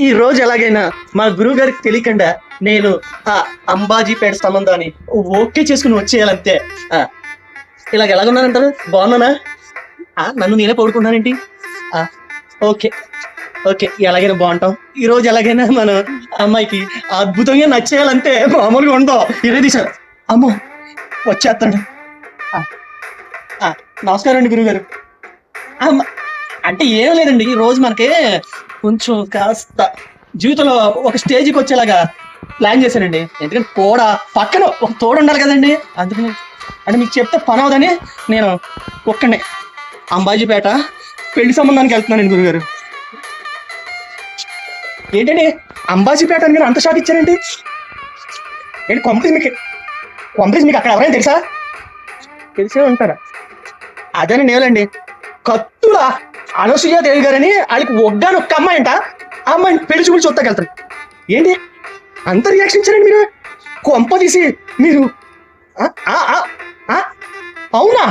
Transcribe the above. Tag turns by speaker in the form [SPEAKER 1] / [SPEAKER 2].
[SPEAKER 1] ఈ రోజు ఎలాగైనా మా గురువు గారికి తెలియకుండా నేను ఆ అంబాజీపేట సంబంధాన్ని ఓకే చేసుకుని వచ్చేయాలంతే. ఇలాగ ఎలాగున్నానంటారు? బాగున్నానా? నన్ను నేనే పడుకుంటానేంటి? ఓకే ఓకే, ఎలాగైనా బాగుంటాం. ఈ రోజు ఎలాగైనా మన అమ్మాయికి అద్భుతంగా నచ్చేయాలంటే మామూలుగా ఉండవు. ఇదే తీసారు. అమ్మో వచ్చేస్తాడు. నమస్కారం అండి గురువు గారు. అంటే ఏం లేదండి, ఈ రోజు మనకి కొంచెం కాస్త జీవితంలో ఒక స్టేజ్కి వచ్చేలాగా ప్లాన్ చేశానండి. ఎందుకంటే పక్కన ఒక తోడు ఉండాలి కదండి. అందుకని అంటే మీకు చెప్తే పని అవదని నేను ఒక్కడే అంబాజీపేట పెళ్లి సంబంధానికి వెళ్తున్నానండి గురుగారు. ఏంటండి అంబాజీపేట అని మీరు అంత షాక్ ఇచ్చారండి? ఏంటి కొంపీస్ మీకు అక్కడ ఎవరైనా తెలుసా? తెలిసే ఉంటారా? అదేనా నేలండి కత్తుల అనసూయాదేవి గారని వాళ్ళకి ఒగ్గాను ఒక్క అమ్మాయి అంట. ఆ అమ్మాయిని పెళ్లి చూపులు చూస్తాకి వెళ్తారు. ఏంటి అంత రియాక్షన్ ఇచ్చారండి మీరు? కొంప తీసి మీరు అవునా?